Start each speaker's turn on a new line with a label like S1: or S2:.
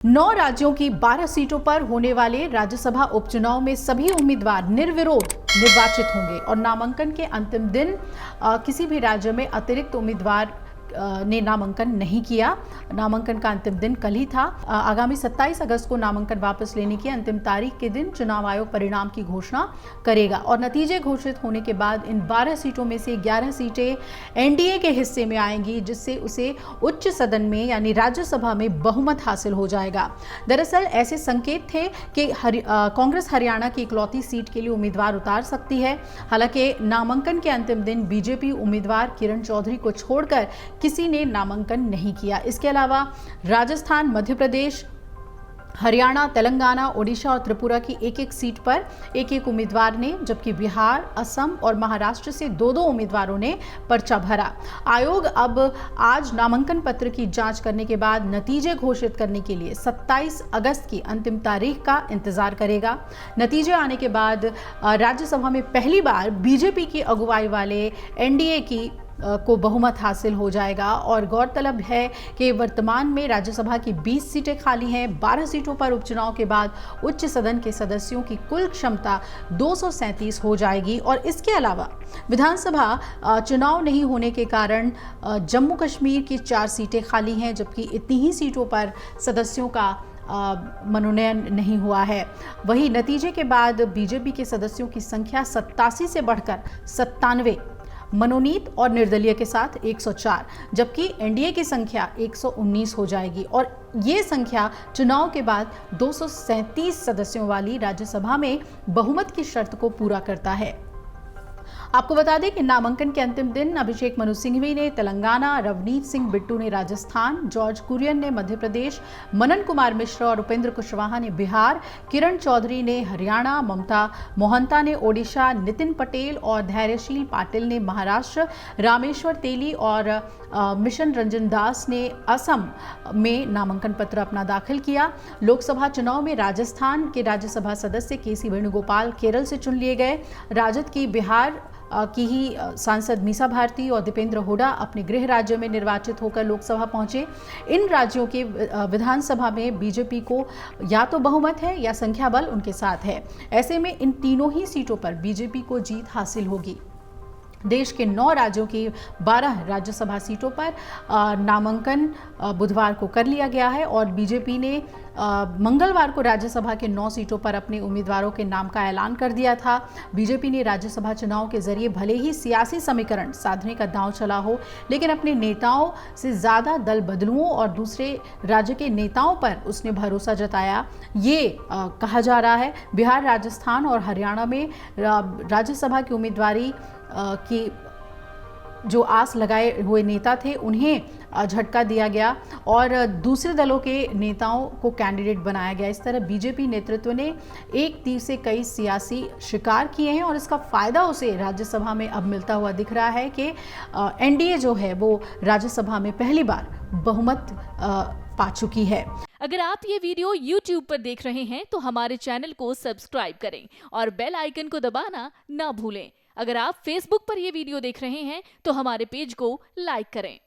S1: 9 राज्यों की 12 सीटों पर होने वाले राज्यसभा उपचुनाव में सभी उम्मीदवार निर्विरोध निर्वाचित होंगे और नामांकन के अंतिम दिन किसी भी राज्य में अतिरिक्त उम्मीदवार ने नामांकन नहीं किया। नामांकन का अंतिम दिन कल ही था। आगामी 27 अगस्त को नामांकन वापस लेने की अंतिम तारीख के दिन चुनाव आयोग परिणाम की घोषणा करेगा और नतीजे घोषित होने के बाद इन 12 सीटों में से 11 सीटें एनडीए के हिस्से में आएंगी, जिससे उसे उच्च सदन में यानी राज्यसभा में बहुमत हासिल हो जाएगा। दरअसल ऐसे संकेत थे कि कांग्रेस हरियाणा की इकलौती सीट के लिए उम्मीदवार उतार सकती है। हालांकि नामांकन के अंतिम दिन बीजेपी उम्मीदवार किरण चौधरी को छोड़कर किसी ने नामांकन नहीं किया। इसके अलावा राजस्थान, मध्य प्रदेश, हरियाणा, तेलंगाना, ओडिशा और त्रिपुरा की एक-एक सीट पर एक-एक उम्मीदवार ने, जबकि बिहार, असम और महाराष्ट्र से 2-2 उम्मीदवारों ने पर्चा भरा। आयोग अब आज नामांकन पत्र की जांच करने के बाद नतीजे घोषित करने के लिए 27 अगस्त की अंतिम तारीख का इंतजार करेगा। नतीजे आने के बाद राज्यसभा में पहली बार बीजेपी की अगुवाई वाले एनडीए की को बहुमत हासिल हो जाएगा और गौरतलब है कि वर्तमान में राज्यसभा की 20 सीटें खाली हैं। 12 सीटों पर उपचुनाव के बाद उच्च सदन के सदस्यों की कुल क्षमता 237 हो जाएगी और इसके अलावा विधानसभा चुनाव नहीं होने के कारण जम्मू कश्मीर की 4 सीटें खाली हैं, जबकि इतनी ही सीटों पर सदस्यों का मनोनयन नहीं हुआ है। वही नतीजे के बाद बीजेपी के सदस्यों की संख्या 87 से बढ़कर 97, मनोनीत और निर्दलीय के साथ 104, जबकि एनडीए की संख्या 119 हो जाएगी और ये संख्या चुनाव के बाद 237 सदस्यों वाली राज्यसभा में बहुमत की शर्त को पूरा करता है। आपको बता दें कि नामांकन के अंतिम दिन अभिषेक मनु सिंघवी ने तेलंगाना, रवनीत सिंह बिट्टू ने राजस्थान, जॉर्ज कुरियन ने मध्य प्रदेश, मनन कुमार मिश्रा और उपेंद्र कुशवाहा ने बिहार, किरण चौधरी ने हरियाणा, ममता मोहंता ने ओडिशा, नितिन पटेल और धैर्यशील पाटिल ने महाराष्ट्र, रामेश्वर तेली और मिशन रंजन दास ने असम में नामांकन पत्र अपना दाखिल किया। लोकसभा चुनाव में राजस्थान के राज्यसभा सदस्य केसी वेणुगोपाल केरल से चुन लिए गए। राजद की बिहार की ही सांसद मीसा भारती और दीपेंद्र हुड्डा अपने गृह राज्य में निर्वाचित होकर लोकसभा पहुंचे। इन राज्यों के विधानसभा में बीजेपी को या तो बहुमत है या संख्या बल उनके साथ है। ऐसे में इन तीनों ही सीटों पर बीजेपी को जीत हासिल होगी। देश के 9 राज्यों की 12 राज्यसभा सीटों पर नामांकन बुधवार को कर लिया गया है और बीजेपी ने मंगलवार को राज्यसभा के 9 सीटों पर अपने उम्मीदवारों के नाम का ऐलान कर दिया था। बीजेपी ने राज्यसभा चुनाव के जरिए भले ही सियासी समीकरण साधने का दांव चला हो, लेकिन अपने नेताओं से ज़्यादा दल बदलुओं और दूसरे राज्य के नेताओं पर उसने भरोसा जताया, ये कहा जा रहा है। बिहार, राजस्थान और हरियाणा में राज्यसभा की उम्मीदवारी की जो आस लगाए हुए नेता थे उन्हें झटका दिया गया और दूसरे दलों के नेताओं को कैंडिडेट बनाया गया। इस तरह बीजेपी नेतृत्व ने एक तीर से कई सियासी शिकार किए हैं और इसका फायदा उसे राज्यसभा में अब मिलता हुआ दिख रहा है कि एनडीए जो है वो राज्यसभा में पहली बार बहुमत पा चुकी है।
S2: अगर आप ये वीडियो YouTube पर देख रहे हैं तो हमारे चैनल को सब्सक्राइब करें और बेल आइकन को दबाना ना भूलें। अगर आप Facebook पर ये वीडियो देख रहे हैं तो हमारे पेज को लाइक करें।